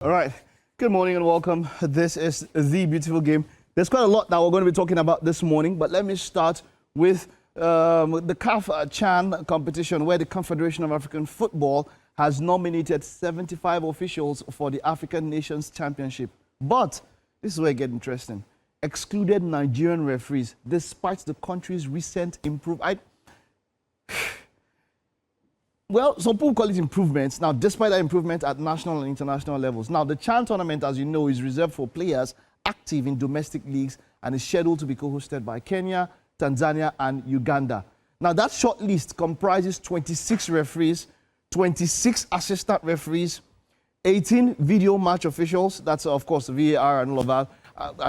All right. Good morning and welcome. This is The Beautiful Game. There's quite a lot that we're going to be talking about this morning, but let me start with the CAF CHAN competition, where the Confederation of African Football has nominated 75 officials for the African Nations Championship. But this is where it gets interesting. Excluded Nigerian referees, despite the country's recent improvement. Well, some people call it improvements. Now, despite that improvement at national and international levels. Now, the CHAN tournament, as you know, is reserved for players active in domestic leagues and is scheduled to be co-hosted by Kenya, Tanzania, and Uganda. Now, that short list comprises 26 referees, 26 assistant referees, 18 video match officials. That's, of course, VAR and all of that.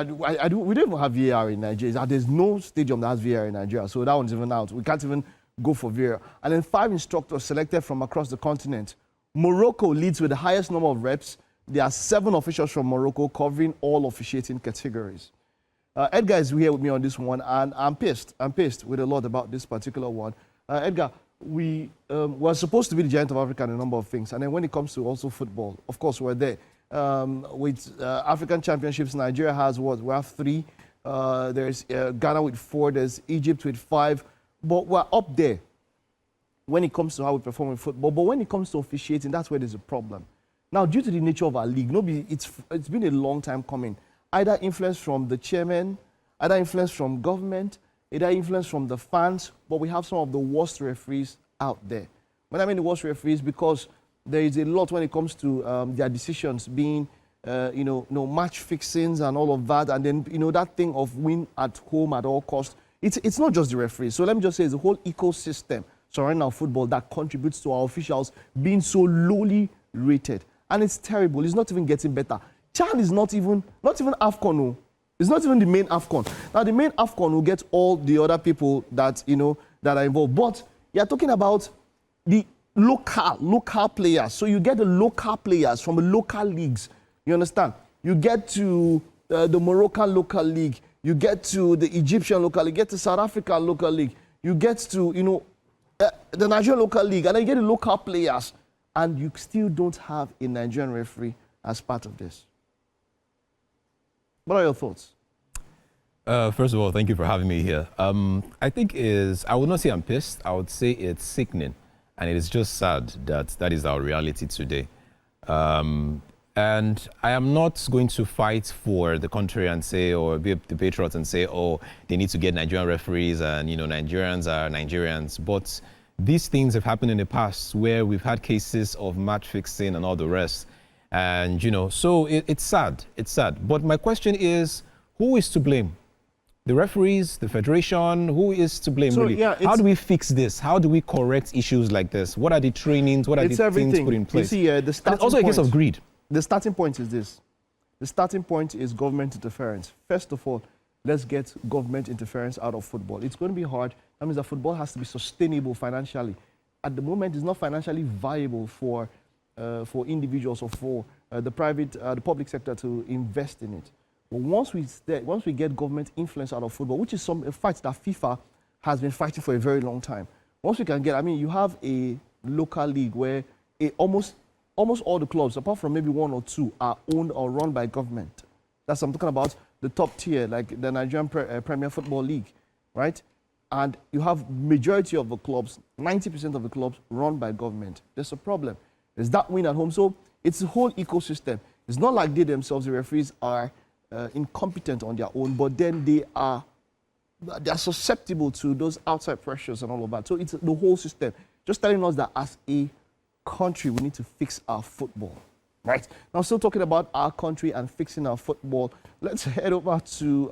We don't even have VAR in Nigeria. There's no stadium that has VAR in Nigeria, so that one's even out. We can't even go for VAR. And then 5 instructors selected from across the continent. Morocco leads with the highest number of reps. There are 7 officials from Morocco covering all officiating categories. Edgar is here with me on this one, and I'm pissed with a lot about this particular one. Edgar, we were supposed to be the giant of Africa in a number of things, and then when it comes to also football, of course, we're there. With African championships, Nigeria has what? We have 3. There's Ghana with 4. There's Egypt with 5. But we're up there when it comes to how we perform in football. But when it comes to officiating, that's where there's a problem. Now, due to the nature of our league, it's been a long time coming. Either influence from the chairman, either influence from government, either influence from the fans, but we have some of the worst referees out there. When I mean the worst referees, because there is a lot when it comes to their decisions being, match fixings and all of that, and then, that thing of win at home at all costs. It's not just the referees. So let me just say it's the whole ecosystem surrounding our football that contributes to our officials being so lowly rated. And it's terrible. It's not even getting better. CHAN is not even AFCON. No. It's not even the main AFCON. Now, the main AFCON will get all the other people that, that are involved. But you're talking about the local players. So you get the local players from the local leagues. You understand? You get to the Moroccan local league. You get to the Egyptian local league, you get to South African local league, you get to, the Nigerian local league, and then you get the local players, and you still don't have a Nigerian referee as part of this. What are your thoughts? First of all, thank you for having me here. I think I would not say I'm pissed, I would say it's sickening, and it is just sad that that is our reality today. And I am not going to fight for the country and say, or be the patriots and say, oh, they need to get Nigerian referees and, Nigerians are Nigerians. But these things have happened in the past where we've had cases of match fixing and all the rest. And, so it's sad. It's sad. But my question is, who is to blame? The referees, the federation, who is to blame, really? Yeah, how do we fix this? How do we correct issues like this? What are the trainings? What are the things put in place? You see, and it's also a case of greed. The starting point is this. The starting point is government interference. First of all, let's get government interference out of football. It's going to be hard. That means that football has to be sustainable financially. At the moment, it's not financially viable for individuals or for the public sector to invest in it. But once we get government influence out of football, which is a fight that FIFA has been fighting for a very long time. Once we can get, you have a local league where almost all the clubs, apart from maybe 1 or 2, are owned or run by government. That's what I'm talking about, the top tier, like the Nigerian Premier Football League, right? And you have majority of the clubs, 90% of the clubs, run by government. There's a problem. There's that win at home. So it's a whole ecosystem. It's not like they themselves, the referees, are incompetent on their own, but then they are susceptible to those outside pressures and all of that. So it's the whole system. Just telling us that as a country, we need to fix our football, right? Now, still talking about our country and fixing our football, let's head over to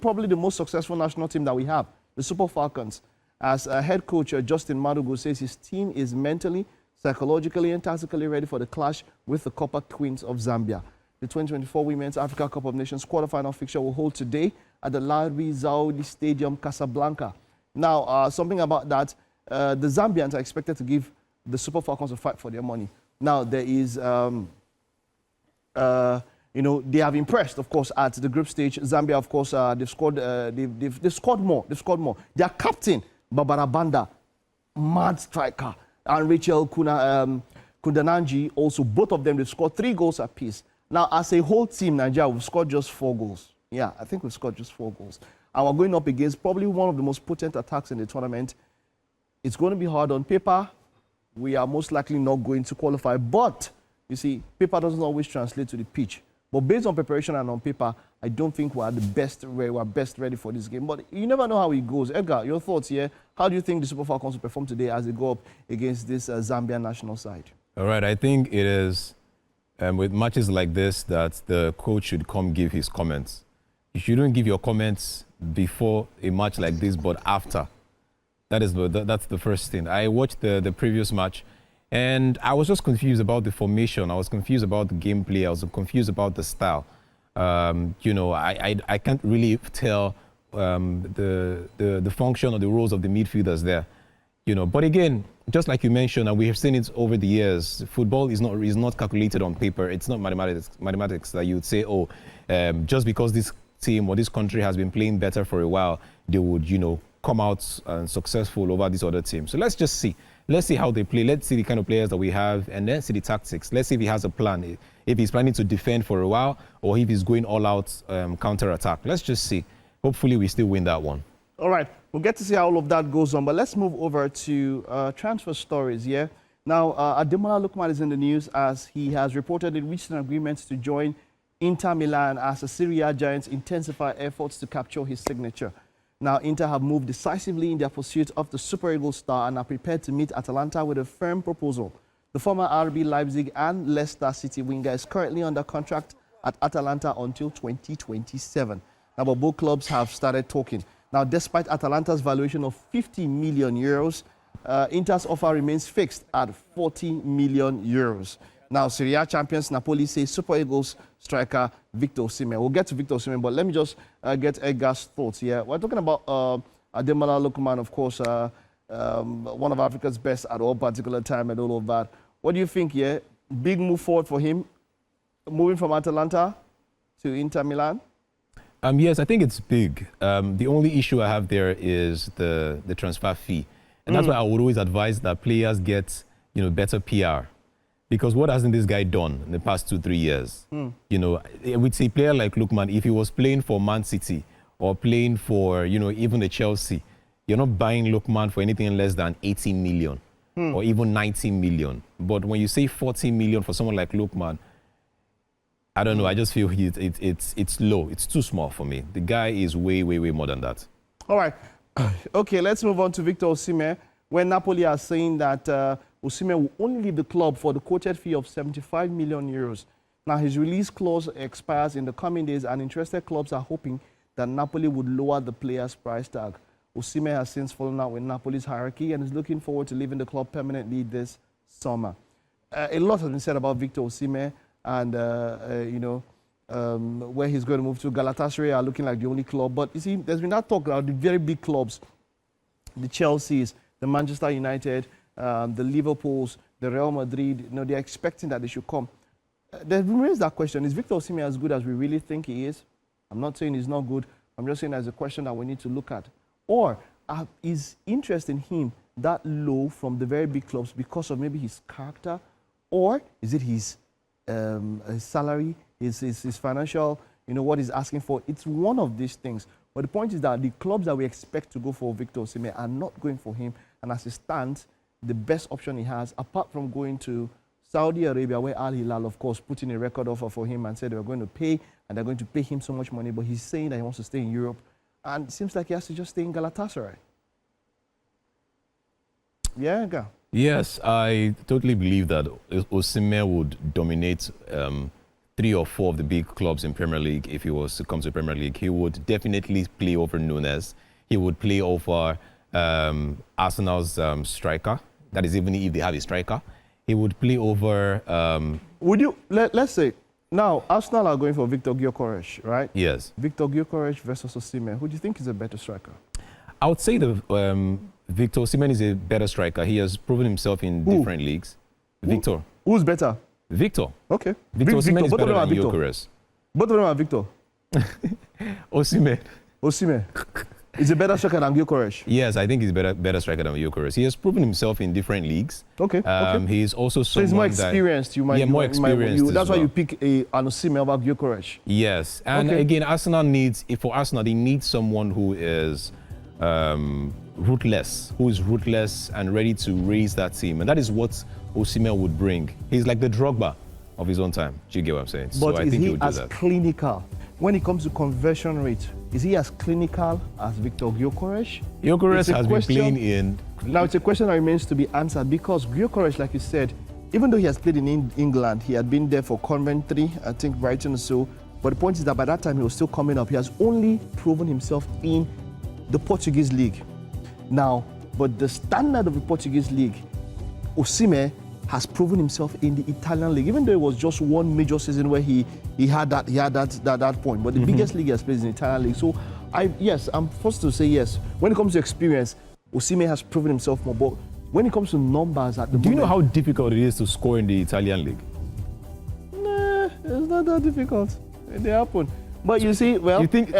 probably the most successful national team that we have, the Super Falcons. As head coach Justin Madugu says, his team is mentally, psychologically, and tactically ready for the clash with the Copper Queens of Zambia. The 2024 Women's Africa Cup of Nations quarterfinal fixture will hold today at the Larbi Zaoudi Stadium, Casablanca. Now, something about that, the Zambians are expected to give the Super Falcons a fight for their money. Now, there is, they have impressed, of course, at the group stage. Zambia, of course, they've scored more. Their captain, Barbara Banda, mad striker, and Rachel Kundananji also, both of them, they've scored 3 goals apiece. Now, as a whole team, Nigeria, we've scored just 4 goals. Yeah, I think we've scored just 4 goals. And we're going up against probably one of the most potent attacks in the tournament. It's going to be hard on paper. We are most likely not going to qualify. But, you see, paper doesn't always translate to the pitch. But based on preparation and on paper, I don't think we're best ready for this game. But you never know how it goes. Edgar, your thoughts here? How do you think the Super Falcons will perform today as they go up against this Zambian national side? All right, I think it is with matches like this that the coach should come give his comments. You shouldn't give your comments before a match like this, but after. That's the first thing. I watched the previous match, and I was just confused about the formation. I was confused about the gameplay. I was confused about the style. You know, I can't really tell the function or the roles of the midfielders there. You know, but again, just like you mentioned, and we have seen it over the years, football is not calculated on paper. It's not mathematics that you would say, oh, just because this team or this country has been playing better for a while, they would, you know, come out successful over this other team. So let's just see. Let's see how they play. Let's see the kind of players that we have, and let's see the tactics. Let's see if he has a plan, if he's planning to defend for a while, or if he's going all out counter-attack. Let's just see. Hopefully, we still win that one. All right. We'll get to see how all of that goes on, but let's move over to transfer stories, yeah? Now, Ademola Lookman is in the news as he has reportedly reached an agreement to join Inter Milan as the Serie A giants intensify efforts to capture his signature. Now, Inter have moved decisively in their pursuit of the Super Eagles star and are prepared to meet Atalanta with a firm proposal. The former RB Leipzig and Leicester City winger is currently under contract at Atalanta until 2027. Now, but both clubs have started talking. Now, despite Atalanta's valuation of 50 million euros, Inter's offer remains fixed at 40 million euros. Now, Serie A champions Napoli say Super Eagles striker Victor Osimhen. We'll get to Victor Osimhen, but let me just get Edgar's thoughts here. We're talking about Ademola Lookman, of course, one of Africa's best at all particular time and all of that. What do you think here? Big move forward for him, moving from Atalanta to Inter Milan? Yes, I think it's big. The only issue I have there is the transfer fee. And that's why I would always advise that players get, you know, better PR. Because what hasn't this guy done in the past 2-3 years? You know, with a player like Lookman, if he was playing for Man City or playing for, you know, even the Chelsea, you're not buying Lookman for anything less than 18 million or even 19 million. But when you say 40 million for someone like Lookman, I don't know. I just feel it's low. It's too small for me. The guy is way, way, way more than that. All right. Okay, let's move on to Victor Osimhen. When Napoli are saying that Osimhen will only leave the club for the quoted fee of 75 million euros. Now, his release clause expires in the coming days, and interested clubs are hoping that Napoli would lower the player's price tag. Osimhen has since fallen out with Napoli's hierarchy and is looking forward to leaving the club permanently this summer. A lot has been said about Victor Osimhen and, you know, where he's going to move to. Galatasaray are looking like the only club. But, you see, there's been that talk about the very big clubs, the Chelseas, the Manchester United, the Liverpools, the Real Madrid. You know, they're expecting that they should come. There remains that question, is Victor Osimhen as good as we really think he is? I'm not saying he's not good. I'm just saying there's a question that we need to look at. Or is interest in him that low from the very big clubs because of maybe his character? Or is it his salary, his financial, you know, what he's asking for? It's one of these things. But the point is that the clubs that we expect to go for Victor Osimhen are not going for him. And as it stands, the best option he has, apart from going to Saudi Arabia, where Al Hilal, of course, put in a record offer for him and said they were going to pay, and they're going to pay him so much money, but he's saying that he wants to stay in Europe. And it seems like he has to just stay in Galatasaray. Yeah, go. Yes, I totally believe that Osimhen would dominate 3 or 4 of the big clubs in Premier League if he was to come to Premier League. He would definitely play over Nunes. He would play over Arsenal's striker. That is, even if they have a striker. He would play over... Would you, let's say, now Arsenal are going for Victor Gyökeres, right? Yes. Victor Gyökeres versus Osimhen. Who do you think is a better striker? I would say that Victor Osimhen is a better striker. He has proven himself in different leagues. Victor. Who's better? Victor. Okay. Victor Osimhen is better than Gyökeres. Both of them are Victor. Osimhen. Osimhen. Is he better striker than Gyökeres? Yes, I think he's better striker than Gyökeres. He has proven himself in different leagues. Okay. He's also so he's more experienced. More experienced. That's why you pick an Osimhen over Gyökeres. Yes, and again, Arsenal needs they need someone who is ruthless, and ready to raise that team, and that is what Osimhen would bring. He's like the Drogba of his own time. Do you get what I'm saying? But so I is think he would do as that. clinical when it comes to conversion rate? Is he as clinical as Victor Gyökeres? Gyökeres has been playing in. Now it's a question that remains to be answered because Gyökeres, like you said, even though he has played in England, he had been there for Coventry, I think Brighton or so. But the point is that by that time he was still coming up. He has only proven himself in the Portuguese league. Now, but the standard of the Portuguese league, Osimhen has proven himself in the Italian league, even though it was just one major season where he had that point. But the biggest league he has played is in the Italian league. So I'm forced to say yes. When it comes to experience, Osimhen has proven himself more. But when it comes to numbers at the moment, do you know how difficult it is to score in the Italian league? Nah, it's not that difficult. They happen. But you see, well, you think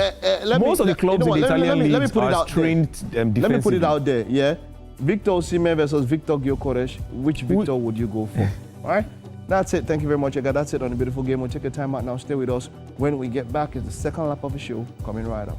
most of the clubs in the Italian league are trained defensively? Let me put it out there, yeah? Victor Osimhen versus Victor Gyökeres, which Victor would you go for? All right? That's it. Thank you very much, Ega. That's it on The Beautiful Game. We'll take a time out now. Stay with us. When we get back, it's the second lap of the show coming right up.